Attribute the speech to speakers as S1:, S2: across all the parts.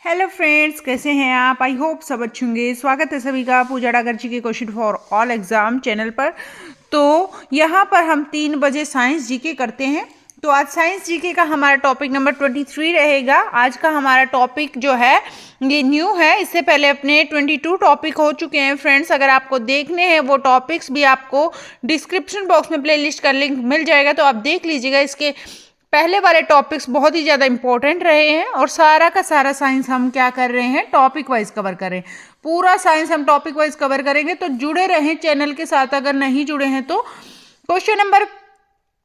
S1: Hello friends, कैसे हैं आप? आई होप सब अच्छे होंगे। स्वागत है सभी का पूजा डागर जी के question for all exam channel पर। तो यहाँ पर हम 3 बजे साइंस जीके करते हैं। तो आज साइंस जीके का हमारा टॉपिक नंबर 23 रहेगा। आज का हमारा टॉपिक जो है ये न्यू है। इससे पहले अपने 22 टॉपिक हो चुके हैं फ्रेंड्स। अगर आपको देखने हैं वो टॉपिक्स भी आपको डिस्क्रिप्शन बॉक्स में प्लेलिस्ट का लिंक मिल जाएगा, तो आप देख लीजिएगा। इसके पहले वाले टॉपिक्स बहुत ही ज़्यादा इंपॉर्टेंट रहे हैं और सारा का सारा साइंस हम क्या कर रहे हैं, टॉपिक वाइज कवर कर रहे हैं। पूरा साइंस हम टॉपिक वाइज कवर करेंगे, तो जुड़े रहें चैनल के साथ। अगर नहीं जुड़े हैं तो क्वेश्चन नंबर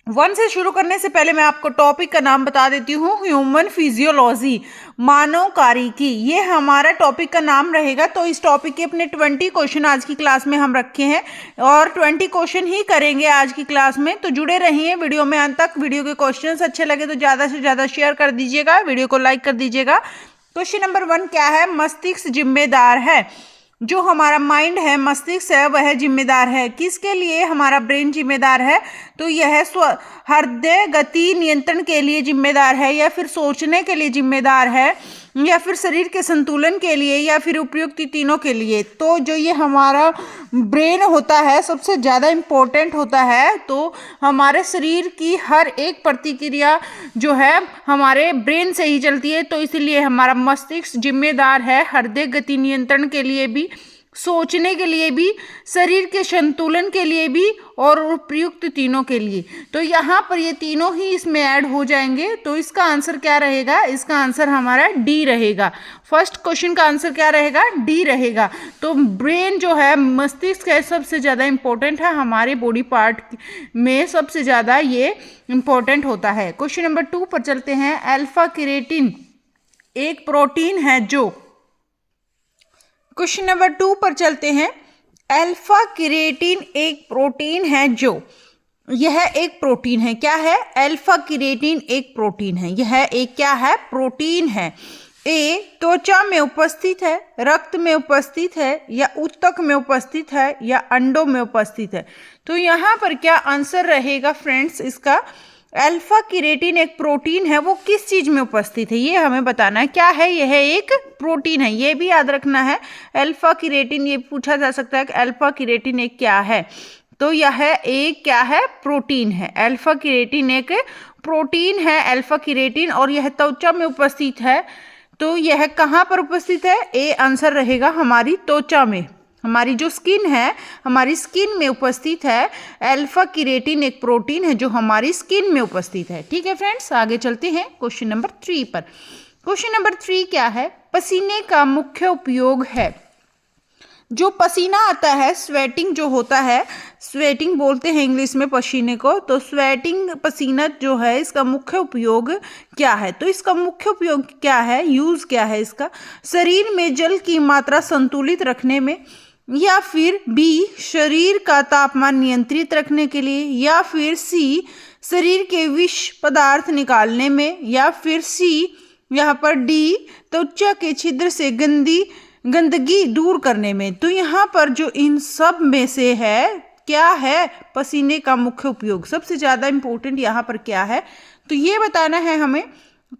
S1: 1 से शुरू करने से पहले मैं आपको टॉपिक का नाम बता देती हूँ। ह्यूमन फिजियोलॉजी, मानव कारिकी, ये हमारा टॉपिक का नाम रहेगा। तो इस टॉपिक के अपने 20 क्वेश्चन आज की क्लास में हम रखे हैं और 20 क्वेश्चन ही करेंगे आज की क्लास में। तो जुड़े रहिए वीडियो में अंत तक। वीडियो के क्वेश्चंस अच्छे लगे तो ज़्यादा से ज़्यादा शेयर कर दीजिएगा, वीडियो को लाइक कर दीजिएगा। क्वेश्चन नंबर 1 क्या है? मस्तिष्क जिम्मेदार है, जो हमारा माइंड है, मस्तिष्क है, वह जिम्मेदार है। किसके लिए हमारा ब्रेन जिम्मेदार है? तो यह हृदय गति नियंत्रण के लिए जिम्मेदार है, या फिर सोचने के लिए जिम्मेदार है, या फिर शरीर के संतुलन के लिए, या फिर उपयुक्त तीनों के लिए। तो जो ये हमारा ब्रेन होता है सबसे ज़्यादा इम्पोर्टेंट होता है। तो हमारे शरीर की हर एक प्रतिक्रिया जो है हमारे ब्रेन से ही चलती है। तो इसीलिए हमारा मस्तिष्क जिम्मेदार है हृदय गति नियंत्रण के लिए भी, सोचने के लिए भी, शरीर के संतुलन के लिए भी और उपयुक्त तीनों के लिए। तो यहाँ पर ये तीनों ही इसमें ऐड हो जाएंगे। तो इसका आंसर क्या रहेगा? इसका आंसर हमारा डी रहेगा। फर्स्ट क्वेश्चन का आंसर क्या रहेगा? डी रहेगा। तो ब्रेन जो है, मस्तिष्क है, सबसे ज़्यादा इंपॉर्टेंट है हमारे बॉडी पार्ट में, सबसे ज़्यादा ये इंपॉर्टेंट होता है। क्वेश्चन नंबर 2 पर चलते हैं। अल्फा केराटिन एक प्रोटीन है जो, क्वेश्चन नंबर 2 पर चलते हैं। अल्फा केराटिन एक प्रोटीन है जो, यह एक प्रोटीन है। क्या है? अल्फा केराटिन एक प्रोटीन है। यह एक क्या है? प्रोटीन है। ए त्वचा में उपस्थित है, रक्त में उपस्थित है, या ऊतक में उपस्थित है, या अंडों में उपस्थित है। तो यहाँ पर क्या आंसर रहेगा फ्रेंड्स इसका? अल्फा केराटिन एक प्रोटीन है, वो किस चीज में उपस्थित है ये हमें बताना है। क्या है? यह एक प्रोटीन है, ये भी याद रखना है। अल्फा केराटिन, ये पूछा जा सकता है कि अल्फा केराटिन एक क्या है। तो यह एक क्या है? प्रोटीन है। अल्फा केराटिन एक प्रोटीन है, अल्फा केराटिन, और यह त्वचा में उपस्थित है। तो यह कहाँ पर उपस्थित है? ए आंसर रहेगा हमारी त्वचा में, हमारी जो स्किन है, हमारी स्किन में उपस्थित है। अल्फा केराटिन एक प्रोटीन है जो हमारी स्किन में उपस्थित है। ठीक है फ्रेंड्स, आगे चलते हैं क्वेश्चन नंबर 3 पर। क्वेश्चन नंबर 3 क्या है? पसीने का मुख्य उपयोग है। जो पसीना आता है, स्वेटिंग जो होता है, स्वेटिंग बोलते हैं इंग्लिश में पसीने को। तो स्वेटिंग, पसीना जो है, इसका मुख्य उपयोग क्या है? तो इसका मुख्य उपयोग क्या है, यूज क्या है इसका? शरीर में जल की मात्रा संतुलित रखने में, या फिर बी शरीर का तापमान नियंत्रित रखने के लिए, या फिर सी शरीर के विष पदार्थ निकालने में, या फिर सी यहाँ पर डी त्वचा के छिद्र से गंदगी दूर करने में। तो यहाँ पर जो इन सब में से है, क्या है पसीने का मुख्य उपयोग? सबसे ज़्यादा इंपॉर्टेंट यहाँ पर क्या है, तो ये बताना है हमें।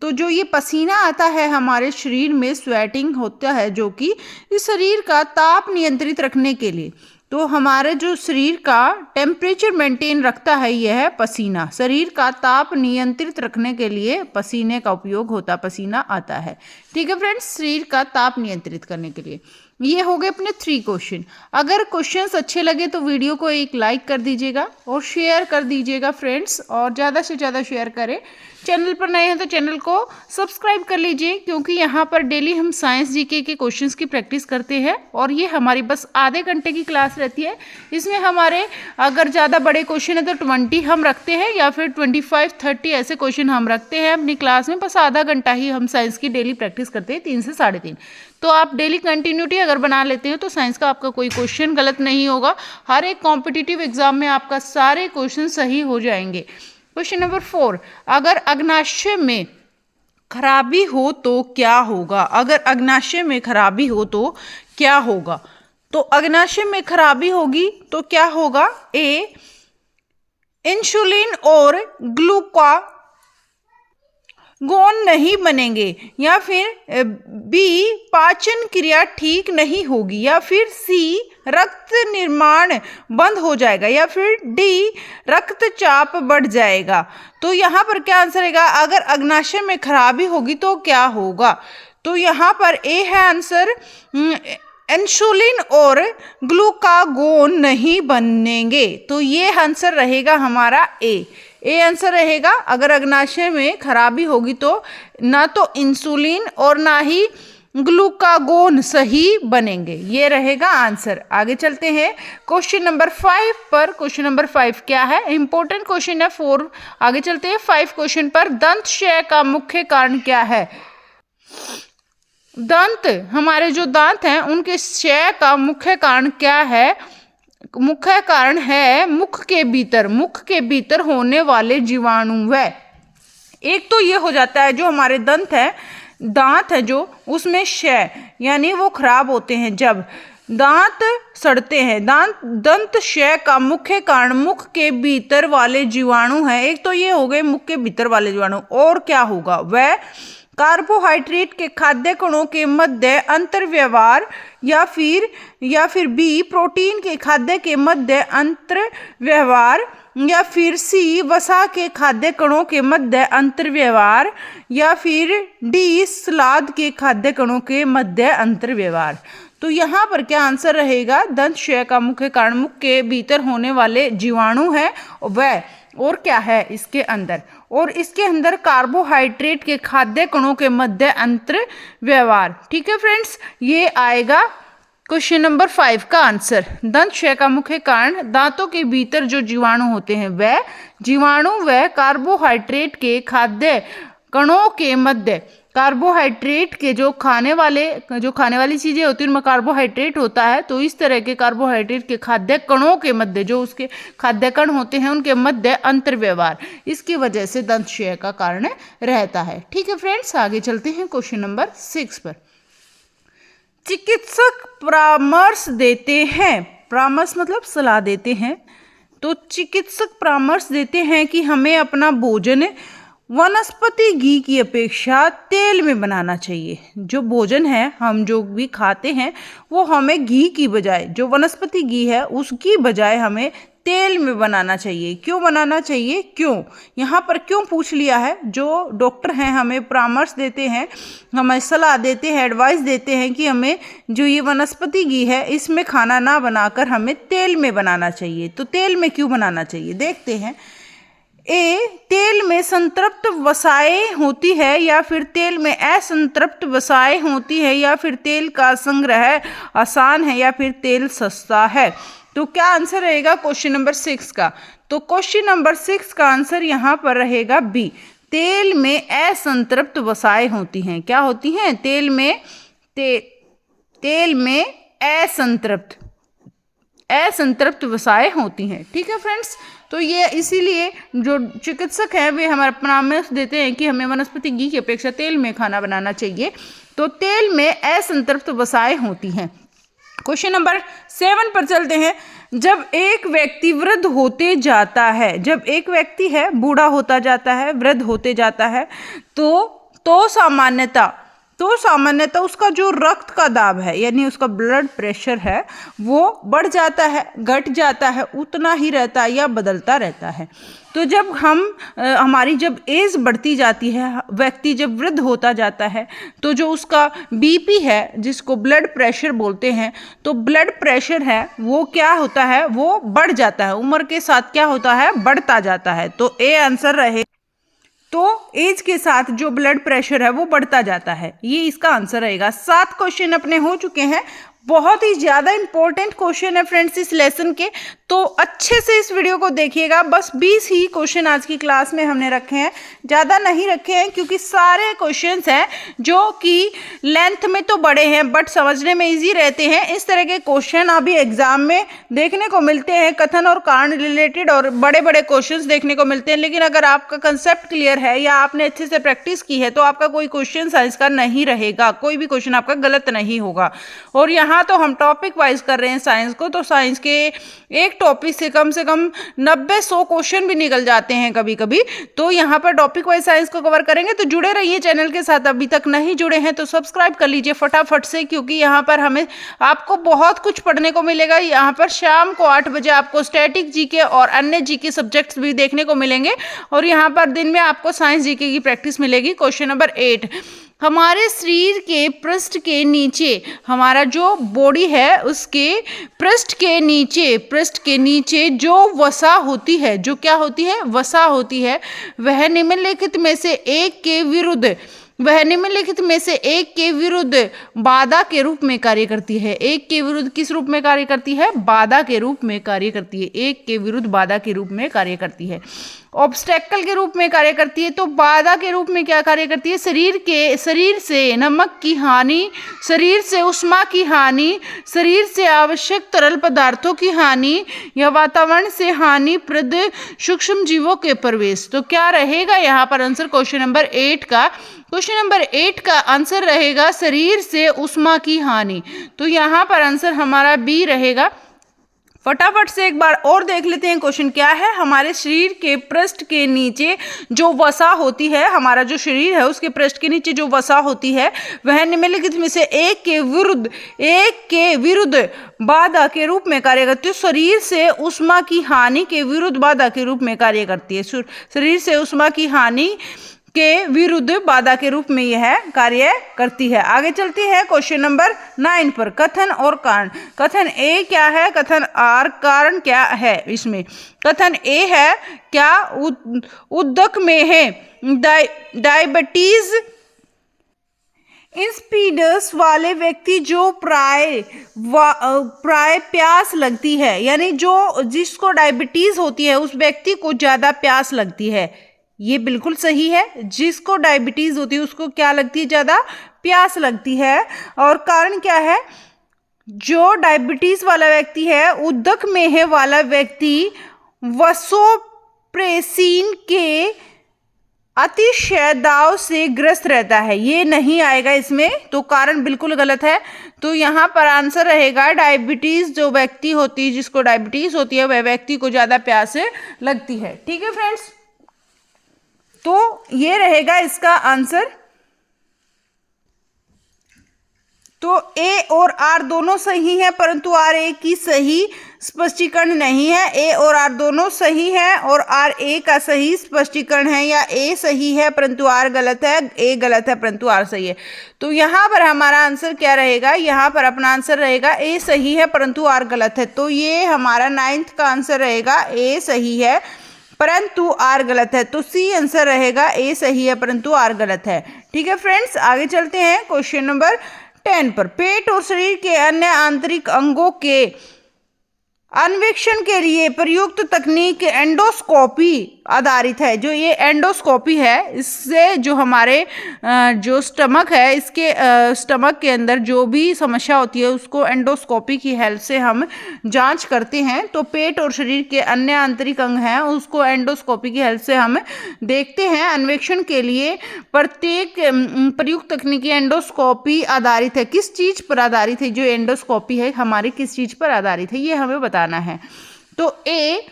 S1: तो जो ये पसीना आता है हमारे शरीर में, स्वेटिंग होता है, जो कि इस शरीर का ताप नियंत्रित रखने के लिए। तो हमारे जो शरीर का टेम्परेचर मेंटेन रखता है यह पसीना, शरीर का ताप नियंत्रित रखने के लिए पसीने का उपयोग होता, पसीना आता है। ठीक है फ्रेंड्स, शरीर का ताप नियंत्रित करने के लिए। ये हो गए अपने 3 क्वेश्चन। अगर क्वेश्चंस अच्छे लगे तो वीडियो को एक लाइक कर दीजिएगा और शेयर कर दीजिएगा फ्रेंड्स, और ज़्यादा से ज़्यादा शेयर करें। चैनल पर नए हैं तो चैनल को सब्सक्राइब कर लीजिए, क्योंकि यहाँ पर डेली हम साइंस जीके के क्वेश्चंस की प्रैक्टिस करते हैं और ये हमारी बस आधे घंटे की क्लास रहती है। इसमें हमारे अगर ज़्यादा बड़े क्वेश्चन है तो 20 हम रखते हैं, या फिर 25-30 ऐसे क्वेश्चन हम रखते हैं अपनी क्लास में। बस आधा घंटा ही हम साइंस की डेली प्रैक्टिस करते हैं, 3 से 3.5। तो आप डेली कंटिन्यूटी अगर बना लेते हैं तो साइंस का आपका कोई क्वेश्चन गलत नहीं होगा। हर एक कॉम्पिटिटिव एग्जाम में आपका सारे क्वेश्चन सही हो जाएंगे। क्वेश्चन नंबर 4, अगर अग्नाशय में खराबी हो तो क्या होगा? अगर अग्नाशय में खराबी हो तो क्या होगा? तो अग्नाशय में खराबी होगी तो क्या होगा? ए इंसुलिन और गौण नहीं बनेंगे, या फिर बी पाचन क्रिया ठीक नहीं होगी, या फिर सी रक्त निर्माण बंद हो जाएगा, या फिर डी रक्तचाप बढ़ जाएगा। तो यहाँ पर क्या आंसर रहेगा? अगर अग्नाशय में खराबी होगी तो क्या होगा? तो यहाँ पर ए है आंसर, इंसुलिन और ग्लूकागोन नहीं बनेंगे। तो ये आंसर रहेगा हमारा ए आंसर रहेगा। अगर अग्नाशय में खराबी होगी तो ना तो इंसुलिन और ना ही ग्लूकागोन सही बनेंगे, ये रहेगा आंसर। आगे चलते हैं क्वेश्चन नंबर 5 पर। क्वेश्चन नंबर 5 क्या है? इंपॉर्टेंट क्वेश्चन है 4। आगे चलते हैं 5 क्वेश्चन पर। दंत क्षय का मुख्य कारण क्या है? दंत, हमारे जो दांत हैं उनके क्षय का मुख्य कारण क्या है? मुख्य कारण है मुख के भीतर होने वाले जीवाणु। वह एक तो ये हो जाता है जो हमारे दांत है जो उसमें क्षय यानी वो खराब होते हैं जब दांत सड़ते हैं। दंत क्षय का मुख्य कारण मुख के भीतर वाले जीवाणु है। एक तो ये हो गए मुख के भीतर वाले जीवाणु, और क्या होगा? वह कार्बोहाइड्रेट के खाद्य कणों के मध्य अंतर व्यवहार, या फिर बी प्रोटीन के खाद्य के मध्य अंतर व्यवहार, या फिर सी वसा के खाद्य कणों के मध्य अंतर व्यवहार, या फिर डी सलाद के खाद्य कणों के मध्य अंतर व्यवहार। तो यहाँ पर क्या आंसर रहेगा? दंत क्षय का मुख्य कारण मुख के भीतर होने वाले जीवाणु है वह, और क्या है इसके अंदर? और इसके अंदर कार्बोहाइड्रेट के खाद्य कणों के मध्य अंतर व्यवहार। ठीक है फ्रेंड्स, ये आएगा क्वेश्चन नंबर 5 का आंसर। दंत क्षय का मुख्य कारण दांतों के भीतर जो जीवाणु होते हैं वह जीवाणु वह कार्बोहाइड्रेट के खाद्य कणों के मध्य, कार्बोहाइड्रेट के जो खाने वाली चीजें होती हैं उनमें कार्बोहाइड्रेट होता है, तो इस तरह के कार्बोहाइड्रेट के खाद्य कणों के मध्य जो उसके खाद्य कण होते हैं उनके मध्य अंतर व्यवहार, इसकी वजह से दंत क्षय का कारण रहता है। ठीक है फ्रेंड्स, आगे चलते हैं क्वेश्चन नंबर 6 पर। चिकित्सक परामर्श देते हैं, परामर्श मतलब सलाह देते हैं, तो चिकित्सक परामर्श देते हैं कि हमें अपना भोजन वनस्पति घी की अपेक्षा तेल में बनाना चाहिए। जो भोजन है हम जो भी खाते हैं वो हमें घी की बजाय, जो वनस्पति घी है उसकी बजाय हमें तेल में बनाना चाहिए। क्यों बनाना चाहिए? क्यों यहाँ पर क्यों पूछ लिया है? जो डॉक्टर हैं हमें परामर्श देते हैं, हमें सलाह देते हैं, एडवाइस देते हैं कि हमें जो ये वनस्पति घी है इसमें खाना ना बनाकर हमें तेल में बनाना चाहिए। तो तेल में क्यों बनाना चाहिए देखते हैं। ए, तेल में संतृप्त वसाएं होती है, या फिर तेल में असंतृप्त वसाएं होती है, या फिर तेल का संग्रह आसान है, या फिर तेल सस्ता है। तो क्या आंसर रहेगा क्वेश्चन नंबर 6 का? तो क्वेश्चन नंबर 6 का आंसर यहाँ पर रहेगा बी, तेल में असंतृप्त वसाएं होती हैं। क्या होती हैं? तेल में असंतृप्त वसाएं होती हैं। ठीक है फ्रेंड्स, तो ये इसीलिए जो चिकित्सक हैं वे हमारा परामर्श देते हैं कि हमें वनस्पति घी की अपेक्षा तेल में खाना बनाना चाहिए। तो तेल में असंतृप्त वसाएं होती हैं। क्वेश्चन नंबर 7 पर चलते हैं। जब एक व्यक्ति वृद्ध होते जाता है, जब एक व्यक्ति है बूढ़ा होता जाता है, वृद्ध होते जाता है, तो सामान्यतः उसका जो रक्त का दाब है यानी उसका ब्लड प्रेशर है वो बढ़ जाता है, घट जाता है, उतना ही रहता है या बदलता रहता है। तो जब हमारी जब एज बढ़ती जाती है, व्यक्ति जब वृद्ध होता जाता है, तो जो उसका बीपी है जिसको ब्लड प्रेशर बोलते हैं, तो ब्लड प्रेशर है वो क्या होता है? वो बढ़ जाता है, उम्र के साथ क्या होता है? बढ़ता जाता है। तो ए आंसर रहे। तो एज के साथ जो ब्लड प्रेशर है वो बढ़ता जाता है, ये इसका आंसर रहेगा। 7 क्वेश्चन अपने हो चुके हैं। बहुत ही ज़्यादा इंपॉर्टेंट क्वेश्चन है फ्रेंड्स इस लेसन के, तो अच्छे से इस वीडियो को देखिएगा। बस 20 ही क्वेश्चन आज की क्लास में हमने रखे हैं, ज़्यादा नहीं रखे हैं क्योंकि सारे क्वेश्चंस हैं जो कि लेंथ में तो बड़े हैं बट समझने में इजी रहते हैं। इस तरह के क्वेश्चन अभी एग्जाम में देखने को मिलते हैं, कथन और कारण रिलेटेड और बड़े बड़े क्वेश्चन देखने को मिलते हैं। लेकिन अगर आपका कंसेप्ट क्लियर है या आपने अच्छे से प्रैक्टिस की है तो आपका कोई क्वेश्चन साइंस का नहीं रहेगा, कोई भी क्वेश्चन आपका गलत नहीं होगा। और यहाँ यहाँ तो हम टॉपिक वाइज कर रहे हैं साइंस को, तो साइंस के एक टॉपिक से कम 90-100 क्वेश्चन भी निकल जाते हैं कभी कभी। तो यहाँ पर टॉपिक वाइज साइंस को कवर करेंगे, तो जुड़े रहिए चैनल के साथ। अभी तक नहीं जुड़े हैं तो सब्सक्राइब कर लीजिए फटाफट से, क्योंकि यहाँ पर हमें आपको बहुत कुछ पढ़ने को मिलेगा। यहाँ पर शाम को 8 बजे आपको स्टैटिक जीके और अन्य जीके सब्जेक्ट्स भी देखने को मिलेंगे, और यहाँ पर दिन में आपको साइंस जीके की प्रैक्टिस मिलेगी। क्वेश्चन नंबर 8, हमारे शरीर के पृष्ठ के नीचे, हमारा जो बॉडी है उसके पृष्ठ के नीचे जो वसा होती है, जो क्या होती है, वसा होती है, वह निम्नलिखित में से एक के विरुद्ध बाधा के रूप में कार्य करती है। एक के विरुद्ध किस रूप में कार्य करती है? बाधा के रूप में कार्य करती है। एक के विरुद्ध बाधा के रूप में कार्य करती है। ऑब्स्टेकल के रूप में कार्य करती है। तो बाधा के रूप में क्या कार्य करती है? शरीर से नमक की हानि, शरीर से उष्मा की हानि, शरीर से आवश्यक तरल पदार्थों की हानि या वातावरण से हानिप्रद सूक्ष्म जीवों के प्रवेश। तो क्या रहेगा यहाँ पर आंसर क्वेश्चन नंबर 8 का? क्वेश्चन नंबर 8 का आंसर रहेगा शरीर से उष्मा की हानि। तो यहाँ पर आंसर हमारा बी रहेगा। फटाफट से एक बार और देख लेते हैं क्वेश्चन क्या है। हमारे शरीर के पृष्ठ के नीचे जो वसा होती है, हमारा जो शरीर है उसके पृष्ठ के नीचे जो वसा होती है, वह निम्नलिखित में से एक के विरुद्ध बाधा के रूप में कार्य करती है। शरीर से उष्मा की हानि के विरुद्ध बाधा के रूप में कार्य करती है। शरीर से उष्मा की हानि के विरुद्ध बाधा के रूप में यह कार्य करती है। आगे चलती है क्वेश्चन नंबर 9 पर, कथन और कारण। कथन ए क्या है, कथन आर कारण क्या है? इसमें कथन ए है क्या, उदक में है डायबिटीज इंसिपिडस वाले व्यक्ति जो प्राय प्यास लगती है, यानी जिसको डायबिटीज होती है उस व्यक्ति को ज्यादा प्यास लगती है। ये बिल्कुल सही है। जिसको डायबिटीज होती है उसको क्या लगती है? ज्यादा प्यास लगती है। और कारण क्या है? जो डायबिटीज वाला व्यक्ति है, उदक में है वाला व्यक्ति वसोप्रेसिन के अतिशय दाव से ग्रस्त रहता है। ये नहीं आएगा इसमें, तो कारण बिल्कुल गलत है। तो यहाँ पर आंसर रहेगा डायबिटीज, जो व्यक्ति होती है, जिसको डायबिटीज होती है, वह व्यक्ति को ज्यादा प्यास लगती है। ठीक है फ्रेंड्स, तो ये रहेगा इसका आंसर। तो ए और आर दोनों सही है, परंतु आर ए की सही स्पष्टीकरण नहीं है। ए और आर दोनों सही है और आर ए का सही स्पष्टीकरण है, या ए सही है परंतु आर गलत है, ए गलत है परंतु आर सही है। तो यहाँ पर हमारा आंसर क्या रहेगा? यहाँ पर अपना आंसर रहेगा ए सही है परंतु आर गलत है। तो ये हमारा 9th का आंसर रहेगा, ए सही है परंतु आर गलत है। तो सी आंसर रहेगा, ए सही है परंतु आर गलत है। ठीक है फ्रेंड्स, आगे चलते हैं क्वेश्चन नंबर 10 पर। पेट और शरीर के अन्य आंतरिक अंगों के अन्वेषण के लिए प्रयुक्त तकनीक एंडोस्कोपी आधारित है। जो ये एंडोस्कोपी है, इससे जो हमारे जो स्टमक है, इसके स्टमक के अंदर जो भी समस्या होती है उसको एंडोस्कोपी की हेल्प से हम जांच करते हैं। तो पेट और शरीर के अन्य आंतरिक अंग हैं उसको एंडोस्कोपी की हेल्प से हम देखते हैं। अन्वेषण के लिए प्रत्येक प्रयुक्त तकनीकी एंडोस्कोपी आधारित है। किस चीज़ पर आधारित है? जो एंडोस्कोपी है हमारी किस चीज़ पर आधारित है, ये हमें बताना है। तो ए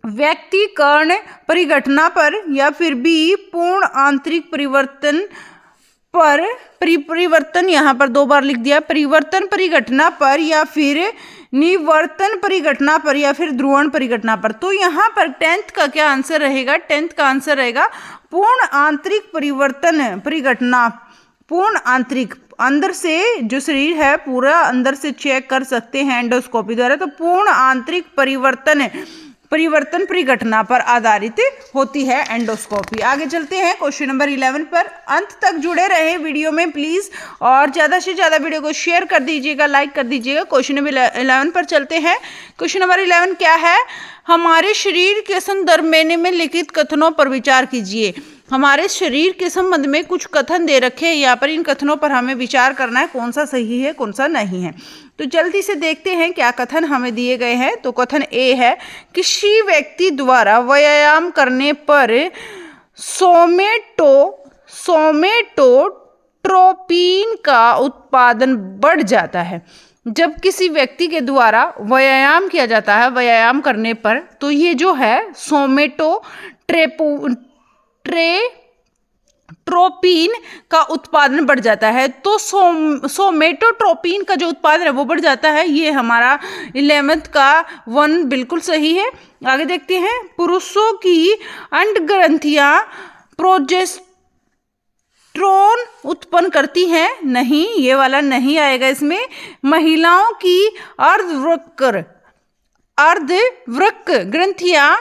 S1: व्यक्तिकरण परिघटना पर, या फिर बी पूर्ण आंतरिक परिवर्तन पर, परिवर्तन यहाँ पर 2 बार लिख दिया, परिवर्तन परिघटना पर, या फिर निवर्तन परिघटना पर, या फिर ध्रुवण परिघटना पर। तो यहाँ पर 10th का क्या आंसर रहेगा? 10th का आंसर रहेगा पूर्ण आंतरिक परिवर्तन परिघटना। पूर्ण आंतरिक, अंदर से जो शरीर है पूरा अंदर से चेक कर सकते हैं एंडोस्कोपी द्वारा। तो पूर्ण आंतरिक परिवर्तन परिघटना पर आधारित होती है एंडोस्कोपी। आगे चलते हैं क्वेश्चन नंबर 11 पर। अंत तक जुड़े रहे वीडियो में प्लीज, और ज़्यादा से ज़्यादा वीडियो को शेयर कर दीजिएगा, लाइक कर दीजिएगा। क्वेश्चन नंबर 11 पर चलते हैं। क्वेश्चन नंबर 11 क्या है? हमारे शरीर के संदर्भ में निम्नलिखित कथनों पर विचार कीजिए। हमारे शरीर के संबंध में कुछ कथन दे रखे हैं यहाँ पर, इन कथनों पर हमें विचार करना है, कौन सा सही है कौन सा नहीं है। तो जल्दी से देखते हैं क्या कथन हमें दिए गए हैं। तो कथन ए है, किसी व्यक्ति द्वारा व्यायाम करने पर सोमेटोट्रोपिन का उत्पादन बढ़ जाता है। जब किसी व्यक्ति के द्वारा व्यायाम किया जाता है, व्यायाम करने पर, तो ये जो है सोमेटोट्रोपिन का उत्पादन बढ़ जाता है। तो सोमेटोट्रोपिन का जो उत्पादन है वो बढ़ जाता है। ये हमारा 11th का 1 बिल्कुल सही है। आगे देखते हैं, पुरुषों की अंड ग्रंथियां प्रोजेस्टेरोन उत्पन्न करती हैं, नहीं, ये वाला नहीं आएगा इसमें। महिलाओं की अर्धवृक्क ग्रंथियां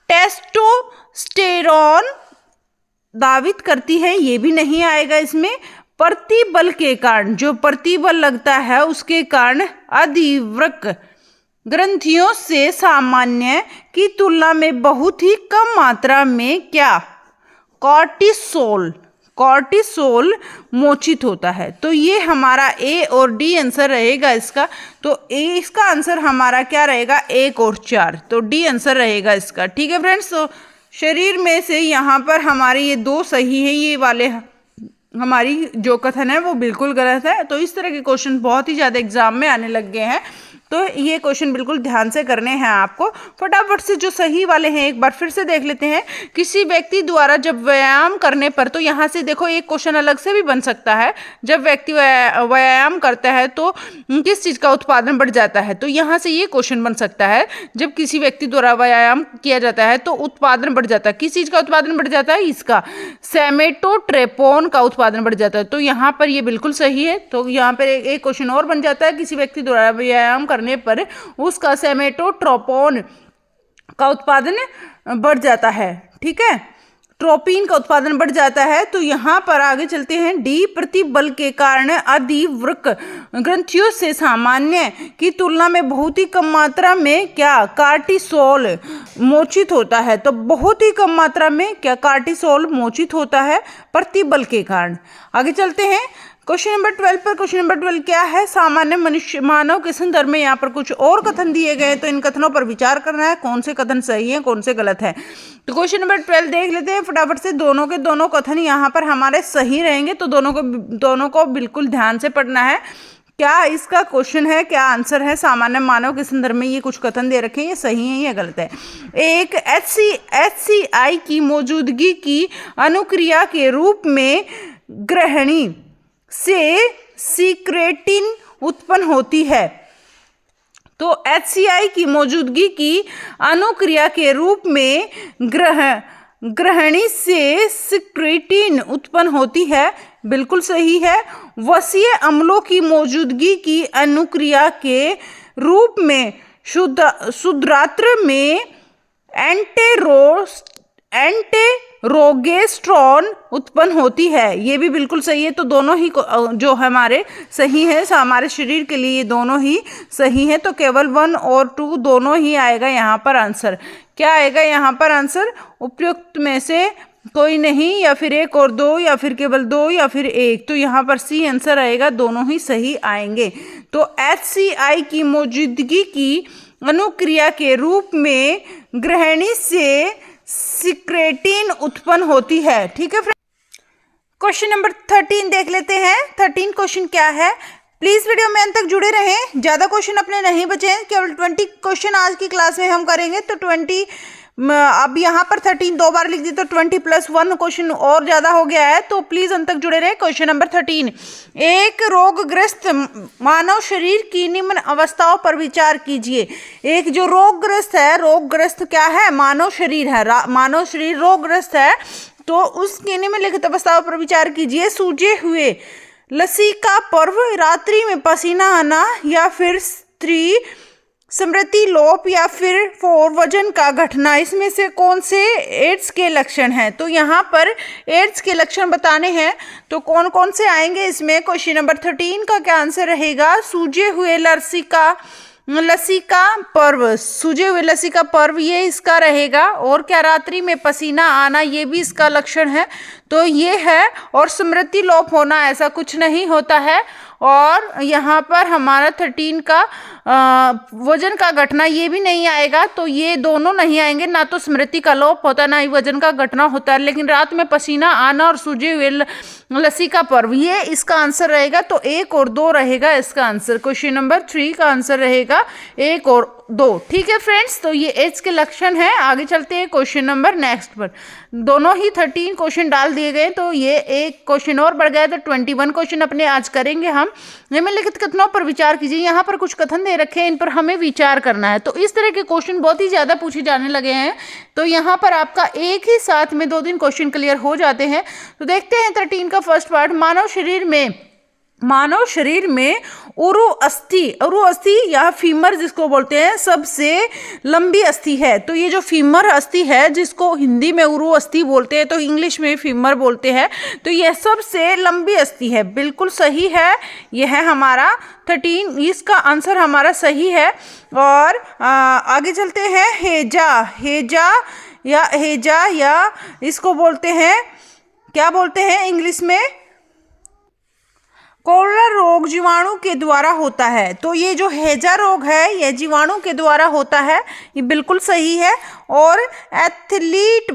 S1: टेस्टोस्टेरोन दावित करती है, ये भी नहीं आएगा इसमें। प्रतिबल के कारण, जो प्रतिबल लगता है उसके कारण अधिवृक्क ग्रंथियों से सामान्य की तुलना में बहुत ही कम मात्रा में क्या, कॉर्टिसोल मोचित होता है। तो ये हमारा ए और डी आंसर रहेगा इसका। तो इसका आंसर हमारा क्या रहेगा, 1 और 4। तो डी आंसर रहेगा इसका। ठीक है फ्रेंड्स, तो शरीर में से यहाँ पर हमारे ये 2 सही है, ये वाले हमारी जो कथन है वो बिल्कुल गलत है। तो इस तरह के क्वेश्चन बहुत ही ज़्यादा एग्जाम में आने लग गए हैं, तो ये क्वेश्चन बिल्कुल ध्यान से करने हैं आपको। फटाफट से जो सही वाले हैं एक बार फिर से देख लेते हैं। किसी व्यक्ति द्वारा जब व्यायाम करने पर, तो यहाँ से देखो एक क्वेश्चन अलग से भी बन सकता है। जब व्यक्ति व्यायाम करता है तो किस चीज़ का उत्पादन बढ़ जाता है, तो यहाँ से ये क्वेश्चन बन सकता है। जब किसी व्यक्ति द्वारा व्यायाम किया जाता है तो उत्पादन बढ़ जाता है, किस चीज़ का उत्पादन बढ़ जाता है, इसका सोमेटोट्रोपिन का उत्पादन बढ़ जाता है। तो यहाँ पर ये बिल्कुल सही है। तो यहाँ पर एक क्वेश्चन और बन जाता है, किसी व्यक्ति द्वारा व्यायाम करने पर उसका सोमेटोट्रोपिन का उत्पादन बढ़ जाता है। ठीक है, ट्रोपिन का उत्पादन बढ़ जाता है। तो यहाँ पर आगे चलते हैं, डी प्रतिबल के कारण अधिवृक्क ग्रंथियों से सामान्य की तुलना में बहुत ही कम मात्रा में क्या, कार्टिसोल मोचित होता है। तो बहुत ही कम मात्रा में क्या, कार्टिसोल मोचित होता है प्रतिबल के कारण। आगे चलते हैं क्वेश्चन नंबर 12 पर। क्वेश्चन नंबर 12 क्या है, सामान्य मानव के संदर्भ में यहाँ पर कुछ और कथन दिए गए हैं, तो इन कथनों पर विचार करना है, कौन से कथन सही है कौन से गलत है। तो क्वेश्चन नंबर 12 देख लेते हैं फटाफट से। दोनों के दोनों कथन यहाँ पर हमारे सही रहेंगे, तो दोनों को बिल्कुल ध्यान से पढ़ना है। क्या इसका क्वेश्चन है, क्या आंसर है, सामान्य मानव के संदर्भ में ये कुछ कथन दे रखे हैं, ये सही है या गलत है। एक HCI की मौजूदगी की अनुक्रिया के रूप में ग्रहणी से सिक्रेटिन उत्पन्न होती है। तो HCI की मौजूदगी की अनुक्रिया के रूप में ग्रहणी से सिक्रेटिन उत्पन्न होती है, बिल्कुल सही है। वसीय अम्लों की मौजूदगी की अनुक्रिया के रूप में शुद्रात्र में एंटेरोगेस्ट्रॉन उत्पन्न होती है, ये भी बिल्कुल सही है। तो दोनों ही जो हमारे सही है, हमारे शरीर के लिए ये दोनों ही सही है। तो केवल 1 और 2 दोनों ही आएगा यहाँ पर आंसर। क्या आएगा यहाँ पर आंसर, उपयुक्त में से कोई नहीं, या फिर 1 और 2, या फिर केवल 2, या फिर 1। तो यहाँ पर सी आंसर आएगा, दोनों ही सही आएंगे। तो HCI की मौजूदगी की अनुक्रिया के रूप में ग्रहणी से सिक्रेटिन उत्पन्न होती है। ठीक है फ्रेंड, क्वेश्चन नंबर 13 देख लेते हैं। 13 क्वेश्चन क्या है, प्लीज वीडियो में अंत तक जुड़े रहें, ज्यादा क्वेश्चन अपने नहीं बचे, केवल 20 क्वेश्चन आज की क्लास में हम करेंगे। तो 20 अब यहाँ पर 13 2 बार लिख दी, तो 20 + 1 क्वेश्चन और ज्यादा हो गया है। तो प्लीज अंत तक जुड़े रहे। क्वेश्चन नंबर 13, एक रोगग्रस्त मानव शरीर की निम्न अवस्थाओं पर विचार कीजिए। एक जो रोगग्रस्त है, रोगग्रस्त क्या है, मानव शरीर है, मानव शरीर रोगग्रस्त है। तो उसकी निम्नलिखित अवस्थाओं पर विचार कीजिए। सूजे हुए लसिका पर्व, रात्रि में पसीना आना, या फिर स्त्री स्मृति लोप, या फिर वजन का घटना, इसमें से कौन से एड्स के लक्षण हैं। तो यहाँ पर एड्स के लक्षण बताने हैं, तो कौन कौन से आएंगे इसमें। क्वेश्चन नंबर 13 का क्या आंसर रहेगा, सूजे हुए लसिका पर्व, सूजे हुए लसिका पर्व ये इसका रहेगा। और क्या, रात्रि में पसीना आना, ये भी इसका लक्षण है, तो ये है। और स्मृति लोप होना, ऐसा कुछ नहीं होता है। और यहाँ पर हमारा 13 का वजन का घटना ये भी नहीं आएगा, तो ये दोनों नहीं आएंगे। ना तो स्मृति का लोप होता, ना ही वजन का घटना होता है। लेकिन रात में पसीना आना और सूजे हुए लस्सी का पर्व, ये इसका आंसर रहेगा। तो 1 और 2 रहेगा इसका आंसर। क्वेश्चन नंबर 3 का आंसर रहेगा 1 और 2। ठीक है फ्रेंड्स, तो ये एज के लक्षण है। आगे चलते हैं क्वेश्चन नंबर नेक्स्ट पर। दोनों ही 13 क्वेश्चन डाल दिए गए, तो ये एक क्वेश्चन और बढ़ गया, तो 21 क्वेश्चन अपने आज करेंगे हम। निम्नलिखित कथनों पर विचार कीजिए। यहाँ पर कुछ कथन दे रखे हैं, इन पर हमें विचार करना है। तो इस तरह के क्वेश्चन बहुत ही ज्यादा पूछे जाने लगे हैं, तो यहाँ पर आपका एक ही साथ में 2-3 क्वेश्चन क्लियर हो जाते हैं। तो देखते हैं 13 का फर्स्ट पार्ट। मानव शरीर में उरु अस्थि या फीमर जिसको बोलते हैं, सबसे लंबी अस्थि है। तो ये जो फीमर अस्थि है, जिसको हिंदी में उरु अस्थि बोलते हैं, तो इंग्लिश में फीमर बोलते हैं, तो यह सबसे लंबी अस्थि है। बिल्कुल सही है, यह है हमारा 13, इसका आंसर हमारा सही है। और आगे चलते हैं। हेजा या इसको बोलते हैं, क्या बोलते हैं इंग्लिश में, कोलेरा रोग जीवाणु के द्वारा होता है। तो ये जो हैजा रोग है, यह जीवाणु के द्वारा होता है, ये बिल्कुल सही है। और एथलीट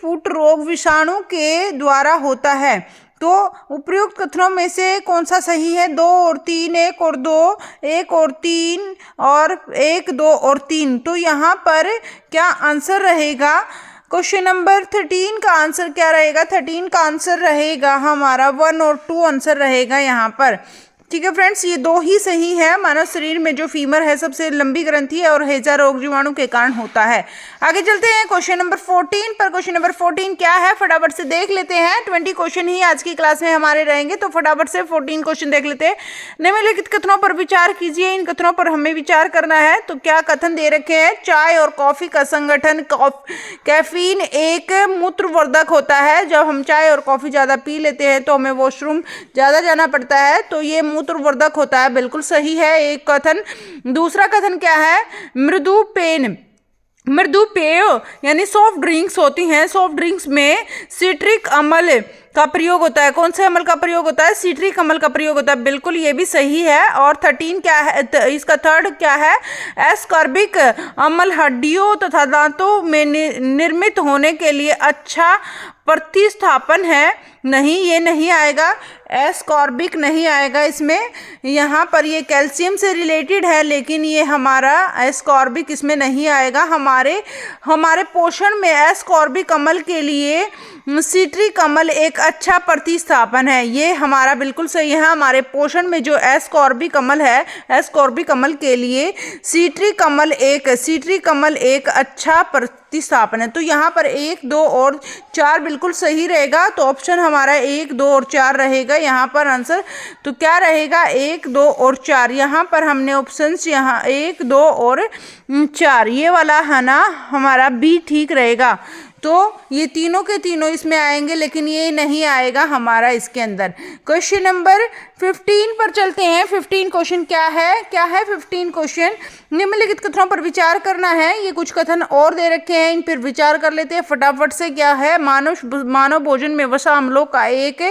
S1: फुट रोग विषाणु के द्वारा होता है। तो उपयुक्त कथनों में से कौन सा सही है? 2 और 3, 1 और 2, 1 और 3 और 1, 2 और 3। तो यहाँ पर क्या आंसर रहेगा? क्वेश्चन नंबर 13 का आंसर क्या रहेगा? 13 का आंसर रहेगा हमारा 1 और 2 आंसर रहेगा यहाँ पर। ठीक है फ्रेंड्स, ये 2 ही सही है। मानव शरीर में जो फीमर है सबसे लंबी ग्रंथि है और हैजा रोग जीवाणु के कारण होता है। आगे चलते हैं क्वेश्चन नंबर 14 पर। क्वेश्चन नंबर 14 क्या है, फटाफट से देख लेते हैं। 20 क्वेश्चन ही आज की क्लास में हमारे रहेंगे, तो फटाफट से 14 क्वेश्चन देख लेते हैं। निम्नलिखित कथनों पर विचार कीजिए, इन कथनों पर हमें विचार करना है। तो क्या कथन दे रखे हैं? चाय और कॉफी का संगठन कैफीन एक मूत्रवर्धक होता है। जब हम चाय और कॉफी ज़्यादा पी लेते हैं तो हमें वॉशरूम ज़्यादा जाना पड़ता है, तो ये मूत्रवर्धक होता है। बिल्कुल सही है एक कथन। दूसरा कथन क्या है? मृदु पेय यानी सॉफ्ट ड्रिंक्स होती हैं, सॉफ्ट ड्रिंक्स में सिट्रिक अम्ल का प्रयोग होता है। कौन से अम्ल का प्रयोग होता है? सिट्रिक अम्ल का प्रयोग होता है। बिल्कुल ये भी सही है। और 13 क्या है? इसका थर्ड क्या है? एस्कॉर्बिक अम्ल हड्डियों तथा दांतों में निर्मित होने के लिए अच्छा प्रतिस्थापन है। नहीं, ये नहीं आएगा, एस्कॉर्बिक नहीं आएगा इसमें। यहाँ पर ये कैल्शियम से रिलेटेड है, लेकिन ये हमारा एस्कॉर्बिक इसमें नहीं आएगा। हमारे पोषण में एस्कॉर्बिक अम्ल के लिए सिट्रिक अम्ल एक अच्छा प्रतिस्थापन है। ये हमारा बिल्कुल सही है। हमारे पोषण में जो एस्कॉर्बिक अम्ल है, एस्कॉर्बिक अम्ल के लिए सिट्रिक अम्ल एक अच्छा प्रतिस्थापन है। तो यहाँ पर 1, 2 और 4 बिल्कुल सही रहेगा। तो ऑप्शन हमारा 1, 2 और 4 रहेगा यहाँ पर आंसर। तो क्या रहेगा? 1, 2 और 4। यहाँ पर हमने ऑप्शंस यहाँ 1, 2 और 4, ये वाला है ना हमारा बी ठीक रहेगा। तो ये तीनों के तीनों इसमें आएंगे, लेकिन ये नहीं आएगा हमारा इसके अंदर। क्वेश्चन नंबर 15 पर चलते हैं। 15 क्वेश्चन क्या है? 15 क्वेश्चन। निम्नलिखित कथनों पर विचार करना है। ये कुछ कथन और दे रखे हैं, इन पर विचार कर लेते हैं फटाफट से। क्या है? मानव भोजन में वसा अम्लों का एक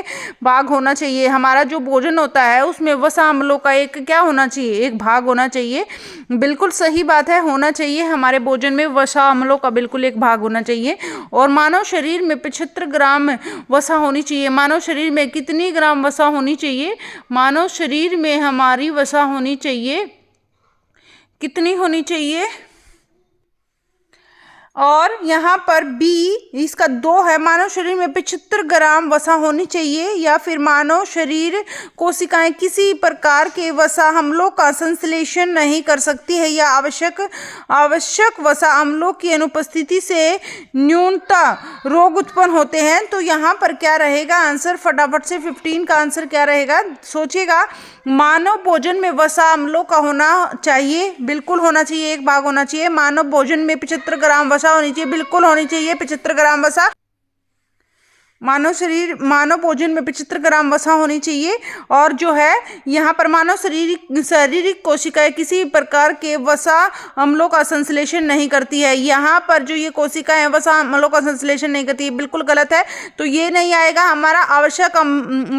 S1: भाग होना चाहिए। हमारा जो भोजन होता है उसमें वसा अम्लों का एक क्या होना चाहिए? एक भाग होना चाहिए। बिल्कुल सही बात है, होना चाहिए। हमारे भोजन में वसा अम्लों का बिल्कुल एक भाग होना चाहिए। और मानव शरीर में 75 ग्राम वसा होनी चाहिए। मानव शरीर में कितनी ग्राम वसा होनी चाहिए? मानव शरीर में हमारी वसा होनी चाहिए, कितनी होनी चाहिए? और यहाँ पर बी इसका 2 है। मानव शरीर में 75 ग्राम वसा होनी चाहिए, या फिर मानव शरीर कोशिकाएं किसी प्रकार के वसा अम्लों का संश्लेषण नहीं कर सकती है, या आवश्यक वसा अम्लों की अनुपस्थिति से न्यूनतम रोग उत्पन्न होते हैं। तो यहाँ पर क्या रहेगा आंसर? फटाफट से 15 का आंसर क्या रहेगा? सोचिएगा। मानव भोजन में वसा अम्लों का होना चाहिए, बिल्कुल होना चाहिए, एक भाग होना चाहिए। मानव भोजन में 75 ग्राम वसा होनी चाहिए, बिल्कुल होनी चाहिए 75 ग्राम वसा। मानव भोजन में 75 ग्राम वसा होनी चाहिए। और जो है यहाँ पर मानव शारीरिक कोशिकाएं किसी प्रकार के वसा अम्लों का संश्लेषण नहीं करती है। यहाँ पर जो ये कोशिकाएं हैं वसा अम्लों का संश्लेषण नहीं करती है, बिल्कुल गलत है, तो ये नहीं आएगा। हमारा आवश्यक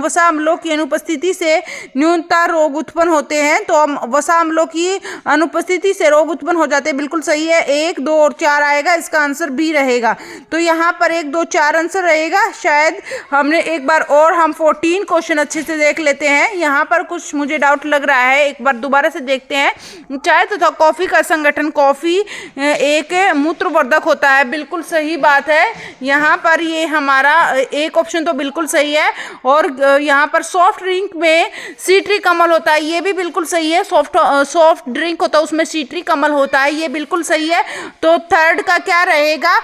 S1: वसा अम्लों की अनुपस्थिति से न्यूनता रोग उत्पन्न होते हैं, तो वसा अम्लों की अनुपस्थिति से रोग उत्पन्न हो जाते हैं, बिल्कुल सही है। 1, 2 और 4 आएगा, इसका आंसर बी रहेगा। तो यहाँ पर 1, 2, 4 आंसर रहेगा। शायद हमने एक बार और हम 14 क्वेश्चन अच्छे से देख लेते हैं। यहाँ पर कुछ मुझे डाउट लग रहा है, एक बार दोबारा से देखते हैं। चाय तथा कॉफी का संगठन, कॉफी एक मूत्रवर्धक होता है, बिल्कुल सही बात है। यहाँ पर ये हमारा एक ऑप्शन तो बिल्कुल सही है। और यहाँ पर सॉफ्ट ड्रिंक में सिट्रिक अम्ल होता है, ये भी बिल्कुल सही है। सॉफ्ट ड्रिंक होता है उसमें सिट्रिक अम्ल होता है, ये बिल्कुल सही है। तो थर्ड का क्या रहेगा?